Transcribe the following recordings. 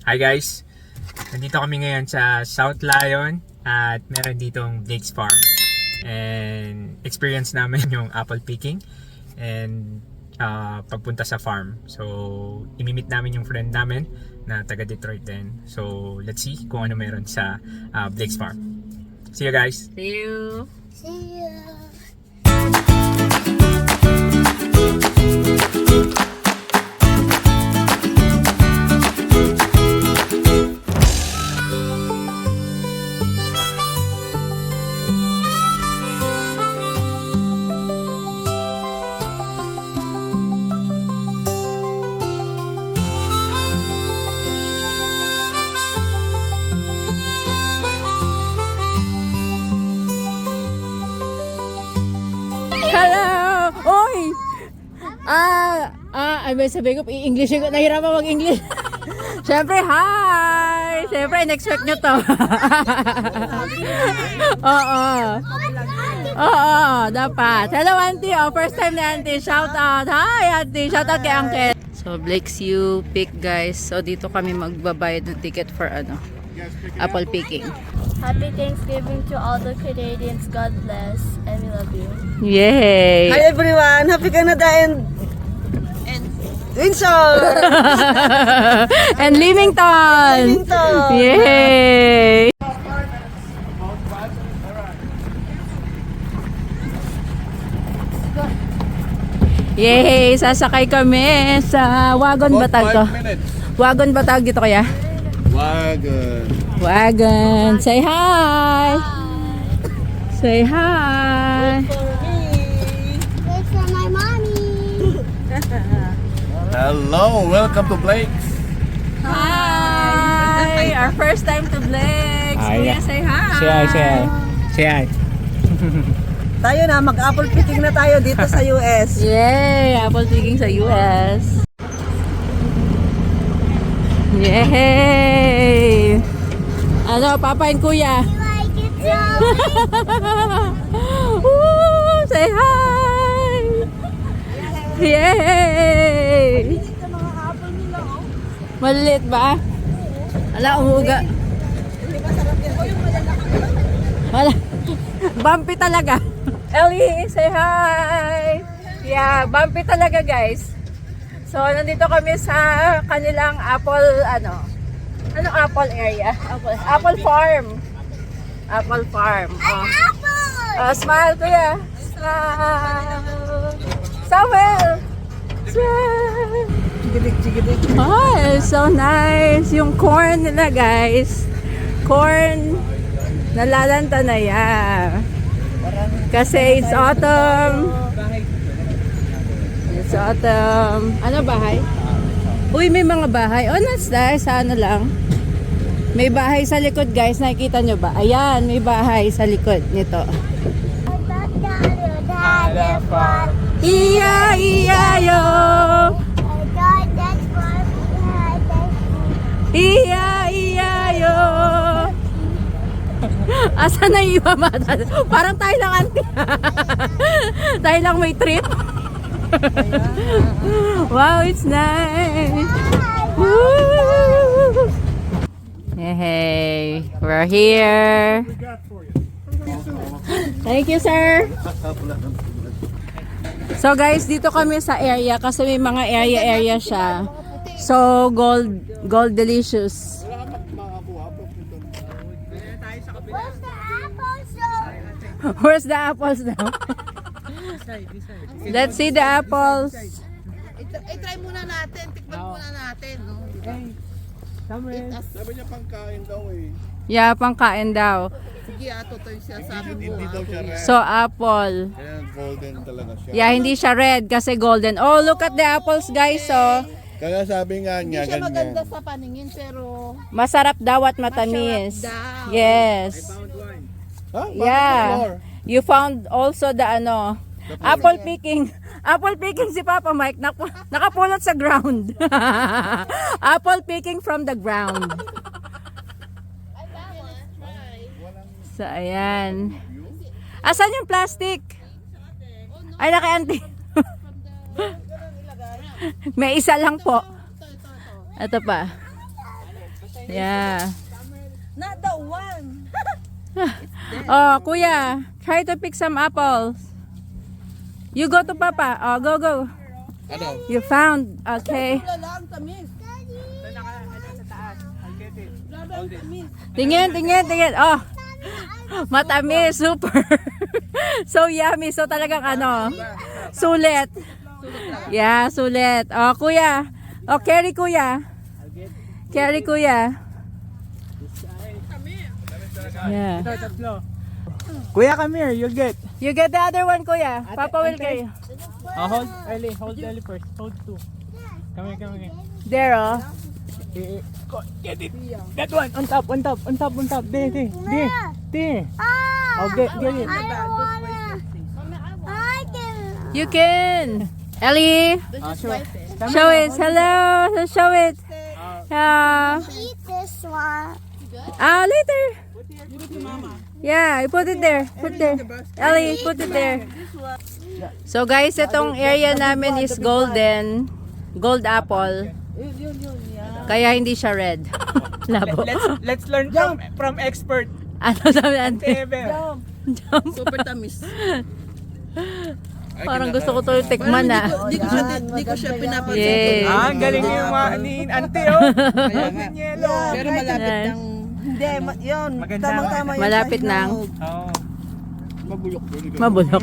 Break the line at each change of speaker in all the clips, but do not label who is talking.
Hi guys! Nandito kami ngayon sa South Lyon at meron ditong Blake's Farm. And experience namin yung apple picking and pagpunta sa farm. So, imimit namin yung friend namin na taga Detroit din. So, let's see kung ano meron sa Blake's Farm. See you guys!
See you!
See you.
Hello! Oy! Ay, sabi ko, i-English ko. Nahirapan mag-English. Siyempre, hi! Siyempre, in-expect nyo to. Oo. Oo, dapat. Hello, auntie. Oh, first time na auntie. Shout out. Hi, auntie. Shout out kay uncle. So, Blake's U pick, guys. So, dito kami magbabayad ng ticket for apple picking.
Happy Thanksgiving to all the Canadians. God bless, and we love you.
Yay!
Hi everyone! Happy Canada and Windsor!
And Leamington!
Leamington!
Yay! Yay! Sasakay kami sa wagon batag to. Wagon batag dito kaya?
Wagon.
Wagon! Say hi! Say hi!
Wait for my mommy.
Hello, welcome to Blake's.
Hi! Our first time to Blake's.
Hi.
Kuya, say hi!
Say hi, say hi. Say hi.
Tayo na, mag-apple picking na tayo dito sa US.
Yay! Apple picking sa US. Yay! Ano, Papa and Kuya?
Like it so.
Woo! Say hi! Yay! Maliliit ba? Wala, umuuga. Wala. Bumpy talaga. Ellie, say hi! Yeah, bumpy talaga guys. So, nandito kami sa kanilang apple, anong apple area? Apple farm. Apple farm. Oh.
Apple.
Smile, kuya. Smile. Samuel. Smile.
Gidik.
Oh, so nice. Yung corn nila, guys. Corn. Nalalanta na yan. Kasi it's autumn. It's autumn. Ano bahay? Uy, may mga bahay. Oh, that's nice. Ano lang. May bahay sa likod, guys. Nakikita nyo ba? Ayan, may bahay sa likod nito. Iya, iya, yo. Iya, iya, yo. Asa na yung mamata? Parang tayo lang, auntie. Tayo lang may treat. Wow, it's nice. Woo! Hey, we're here. Thank you, sir. So guys, dito kami sa area kasi may mga area siya. So gold delicious.
Where's the apples?
Where's the apples now? Let's see the apples.
I-try muna natin, tikman muna natin. No?
Sabi niya pangkain daw eh.
Yeah, pangkain daw.
Sige, ito yung sinasabi mo.
Hindi daw siya red.
So apple.
Kaya golden talaga siya.
Yeah, hindi siya red kasi golden. Oh, look at the apples, guys. So,
Kaya sabi nga niya,
Hindi siya maganda
ganyan.
sa paningin, pero
masarap daw at matamis.
Masarap daw.
Yes.
Ha? Bakit
Yeah.
color?
You found also the apple picking. Apple picking si Papa Mike. Nakapulot sa ground. Apple picking from the ground. So, ayan. Asan yung plastic? Ay, naka-auntie. May isa lang po. Ito pa. Yeah.
Not the one.
Oh, kuya, try to pick some apples. You go to Papa. Oh, go.
Ano?
You found. Okay. Tingin. Oh. Matamis, super. So yummy. So talagang ano, sulit. Yeah, sulit. Oh, kuya. Oh, carry kuya. Yeah.
Kuya, come here. You'll get.
You get the other one, kuya. Papa will carry.
Hold Ellie first. Hold 2. Come here.
There, oh.
Get it. That one. On top. There. Oh, get it.
I don't wanna. I can.
You can. Ellie, show it. Hello. Show it.
Eat this one.
Later. Yeah, put it there. Ellie, put it there. So guys, itong area namin is golden. Gold apple. Kaya hindi siya red. Labo.
Let's learn from expert.
Ano sabi natin?
Ever.
Super tamis.
Parang gusto ko to tikman na.
Di ko siya pinapansin.
Yay.
Ang galing yung mga ni ante oh.
Kaya nga. Pero malapit
Yan.
ng... Hindi, yun.
Maganda.
Tamang-tama yun.
Malapit
sa
ng
hinog.
Oh.
mabulok.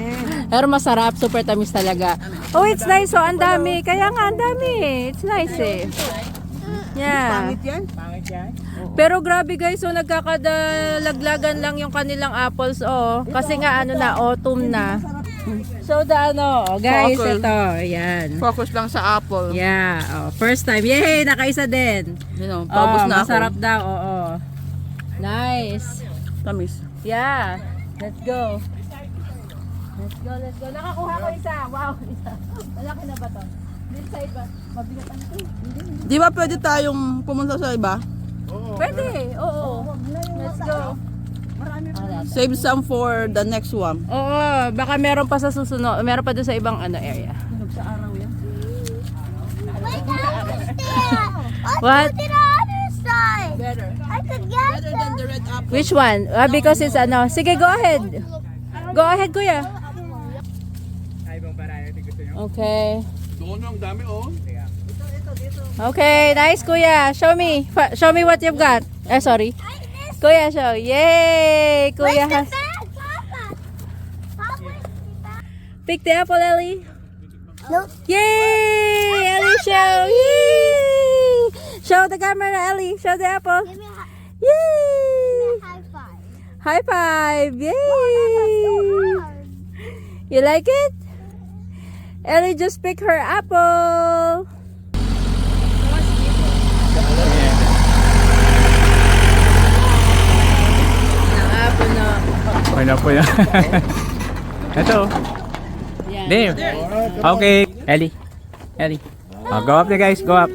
Pero masarap, super tamis talaga. Oh, it's nice. Oh, ang dami. Kaya nga, ang dami. It's nice eh. Yeah.
Pangit yan?
Pangit yan.
Pero grabe guys, so nagkakadalaglagan lang yung kanilang apples, oh. Kasi nga ano na, autumn na. So the ano, oh, guys,
Focus.
ito, ayan.
Focus lang sa apple.
Yeah, oh, first time. Yay, nakaisa din.
Yun, paubos na ako.
Masarap daw, oo. Nice.
Tamis.
Yeah, let's go. Let's go. Nakakuha ko isa. Wow, isa. Malaki na ba to? This side ba? Mabigat ang ito.
Di ba pwede tayong pumunta sa iba?
Pwede, oo. Let's go.
Save some for the next one.
Oo, baka meron pa sa susunod. Meron pa doon sa ibang ano area.
Sa araw yan.
What?
To the other side.
Better.
I could get
Better than the red apple.
Which one? Because it's ano. Sige, go ahead. Go ahead, kuya.
Ay, bang parayo. Gusto nyo?
Okay.
Doon ang dami oh.
Okay, nice kuya. Show me. Show me what you've got. Sorry. Kuya, show. Yay! Kuya has...
Papa. Papa.
Pick the apple, Ellie.
Nope.
Yay! Ellie, show. Yay! Show the camera, Ellie. Show the apple.
Give me a
Yay!
high five.
High five. Yay!
Hard.
You like it? Ellie just picked her apple. Ang apple na.
Okay na po yan. Ito.
Yan.
There. Okay. Ellie. Oh, go up there guys. Go up.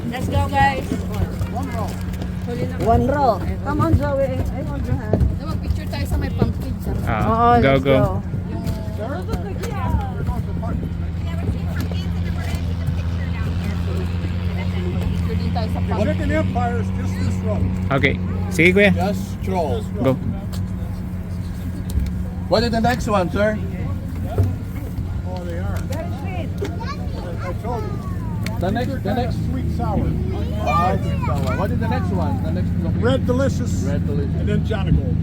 Let's go, guys.
One row. Come on, Zoe. I hold your hand.
Mag-picture tayo sa may pumpkins.
Oo, let's go.
Chicken Empire is just this road.
Okay. Sige kuya.
Just stroll.
Go.
What is the next one, sir? The next sweet sour. What is the next one? The next location?
Red Delicious,
Red Delicious.
and then Johnny Gold.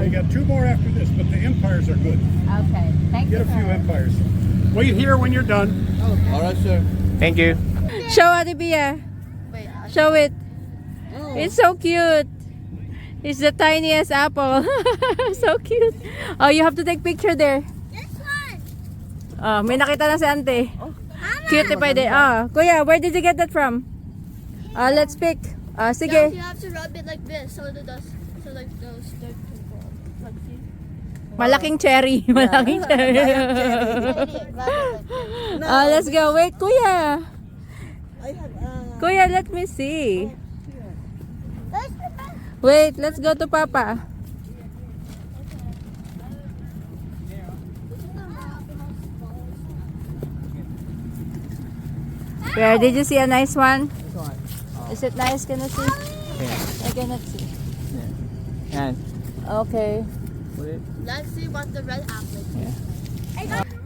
They got 2 more after this, but the Empires are good.
Okay. Thank
Get a few Empires. Wait here when you're done.
All right, sir.
Thank you.
Show Ate Bia. Show it. It's so cute. It's the tiniest apple. So cute. Oh, you have to take picture there.
This one.
Oh, may nakita na si Ante. Cute pwede. Oh, Kuya, where did you get that from? Let's pick.
Guys,
Sige.
you have to rub it like this so the dust, so like those dirt can go. Like see.
Malaking cherry. Malaking cherry.
Rub it like this.
Let's go. Wait, Kuya.
I have,
Kuya, let me see.
Let's put that.
Wait, let's go to Papa. Where did you see a nice one? Is it nice? Can you see? I cannot see.
Yan.
Okay.
Let's see what the red apple is.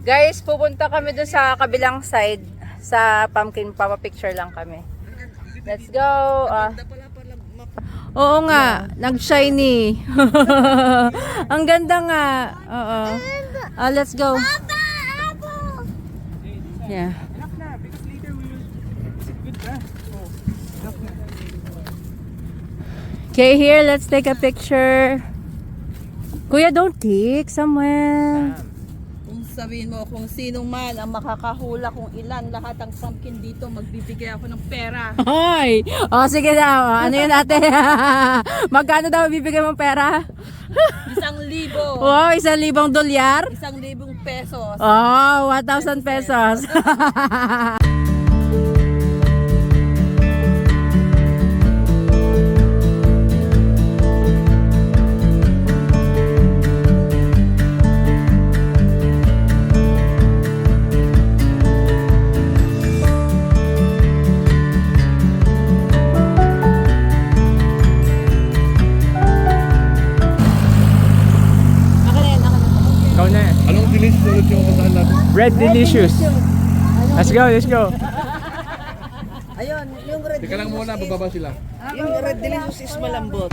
Guys, pupunta kami doon sa kabilang side. Sa pumpkin, papa-picture lang kami. Let's go. Oo nga, nag-shiny. Ang ganda nga. Oo. Let's go.
Apple.
Yeah. Okay, here, let's take a picture. Kuya, don't click somewhere.
kung sabihin mo kung sino man ang makakahula kung ilan lahat ang pumpkin dito, magbibigay ako ng pera.
Hoy! O, sige daw. Ano yun ate? Magkano daw bibigay mong pera?
1,000.
Wow, 1,000 dolyar?
1,000 pesos.
Oh, 1,000 pesos.
Ikaw na.
Anong delicious ulit yung puntahan natin?
Red Delicious. Let's go, let's go.
Ayun, yung red
Teka lang muna, bababa sila.
yung red delicious is malambot.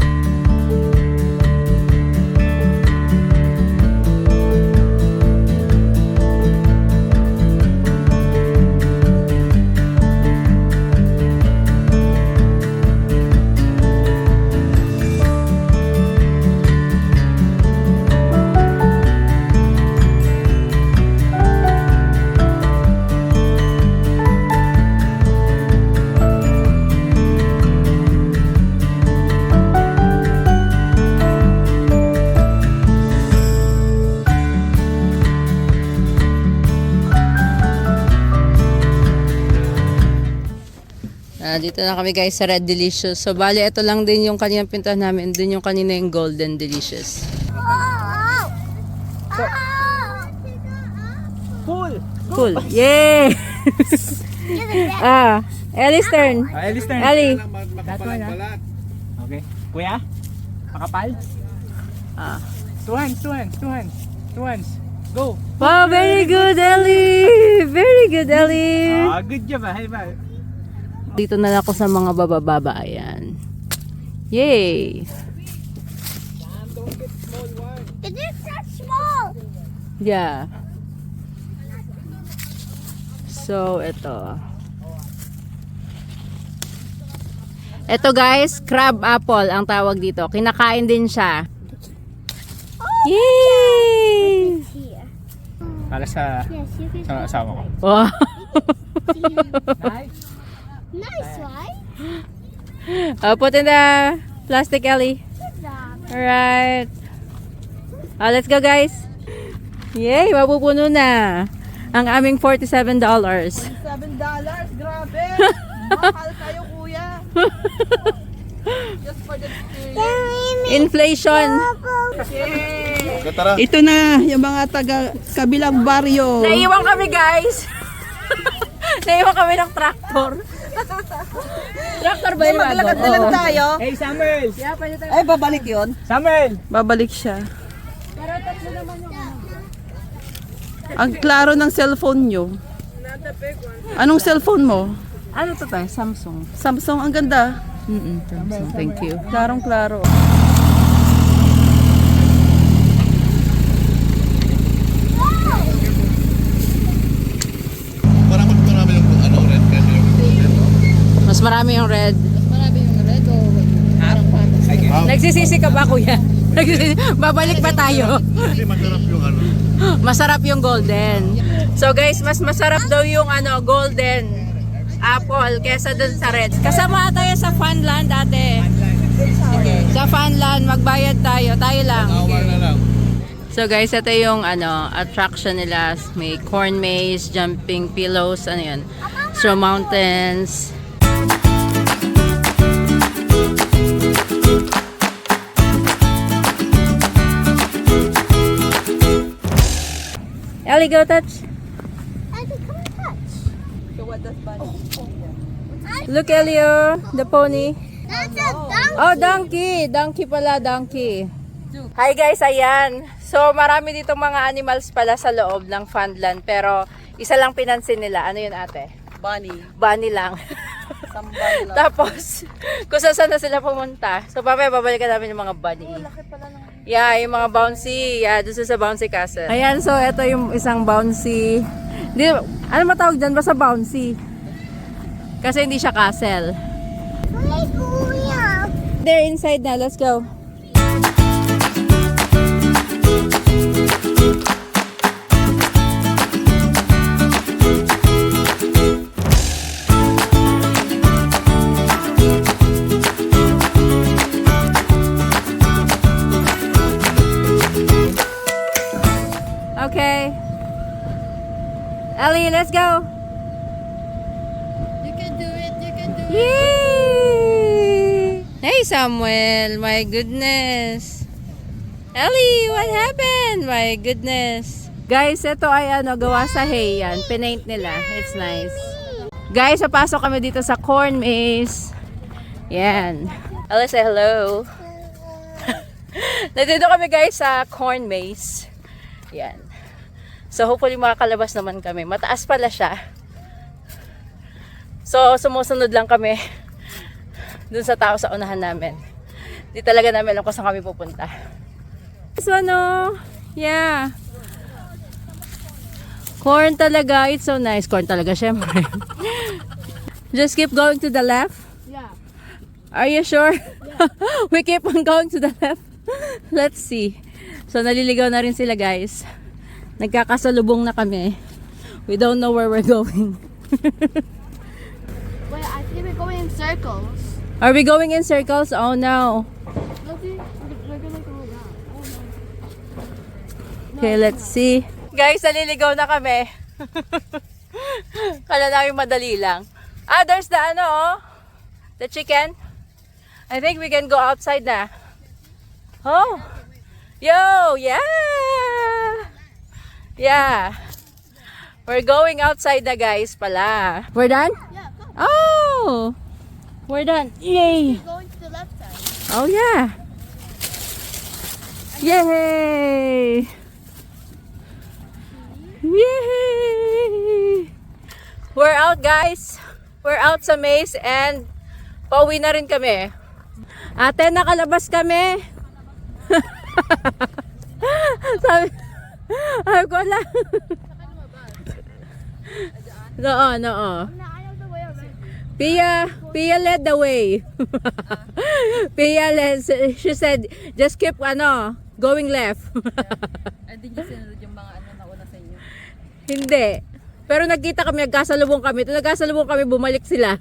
Dito na kami guys sa Red Delicious. So, bali, ito lang din yung kanilang pintahan namin. Din yung kanina yung Golden Delicious. Cool. Yay! Ellie's turn.
Ellis turn.
Ellie.
Makapalat-balat.
Okay. Kuya? Makapal? Two hands. Go.
Wow, very good, Ellie! Very good, Ellie!
Good job ah. High five.
Dito na ako sa mga bababa. Ayan. Yay!
It is so small.
Yeah. So, ito. Ito guys, crab apple ang tawag dito. Kinakain din siya. Yay!
Here.
Para sa
Yes, you can.
asawa ko.
Wow.
Nice, right?
Put in the plastic, Ellie.
Good job.
Alright. Let's go guys. Yay, mapupuno na ang aming $47.
$7, grabe. Mahal kayo, kuya. Just for the experience.
Inflation.
Tara.
Ito na yung mga taga kabilang baryo.
Naiwan kami guys. Naiwan kami ng tractor. Tractor ba yung
Maglakad na lang tayo.
Hey Samuel!
Ay, babalik yon.
Samuel!
Babalik siya. Ang klaro ng cellphone nyo. Anong cellphone mo?
Ano to tayo? Samsung.
Samsung, ang ganda.
Samsung. Thank you.
Klarong-klaro.
Parang mas marami yung ano, red kasi yung
Mas marami yung red. Nagsisisi ka ba, kuya? Babalik pa tayo.
Kasi masarap yung ano.
Masarap yung golden. So guys, mas masarap daw yung golden apple kesa dun sa red. Kasama tayo sa Funland ate. Sa Funland, magbayad tayo. Tayo lang.
Awal na lang.
So guys, ito yung attraction nila. May corn maze, jumping pillows, yun. Snow mountains. Ellie, go touch.
So what does bunny?
Look, Elio, the pony.
That's a donkey.
Oh, donkey. Donkey pala, donkey. Hi guys, ayan. So, marami ditong mga animals pala sa loob ng Funland. Pero, isa lang pinansin nila. Ano yun ate?
Bunny.
Bunny lang.
Some bunny lang.
Tapos, kung saan na sila pumunta. So, papaya, babalikan namin yung mga bunny. Yeah, yung mga bouncy. Yeah, doon sa bouncy castle. Ayan, so, ito yung isang bouncy. Ano matawag dyan? Basta bouncy. Kasi hindi siya castle.
Hey, kuya.
They're inside na. Let's go. Okay. Ellie, let's go.
You can do it. You can do it.
Yay! Hey Samuel, my goodness. Ellie, what happened? My goodness. Guys, ito ay gawa sa hay yan. Pinaint nila. It's nice. Guys, papasok kami dito sa corn maze. Yan. Ellie, say hello. Nandito kami guys sa corn maze. Yan. So hopefully makakalabas naman kami. Mataas pala siya. So sumusunod lang kami dun sa tao sa unahan namin. Di talaga namin alam kung saan kami pupunta. So yeah. Corn talaga. It's so nice. Corn talaga syempre. Just keep going to the left.
Yeah.
Are you sure? Yeah. We keep on going to the left. Let's see. So naliligaw na rin sila guys. Nagkakasalubong na kami. We don't know where we're going.
Wait, I think we're going in circles.
Are we going in circles? Oh no.
We're gonna go around. Oh no.
Okay, let's see. Guys, naliligaw na kami. Kala namin madali lang. Ah, there's the the chicken. I think we can go outside na. Oh. Yo, yeah. Yeah. We're going outside na guys pala. We're done?
Yeah, go.
Oh. We're done. Yay.
We're going to the left side.
Oh yeah. Yay. Yay. We're out guys. We're out sa maze and pauwi na rin kami. Ate, nakalabas kami. sabi ko lang. No.
I know the way around.
Pia led the way. Pia led, she said, just keep going left.
Hindi niyo sinunod yung mga nauna sa inyo.
Hindi. Pero nagkita kami, nagkasalubong kami. Ito nagkasalubong kami, bumalik sila.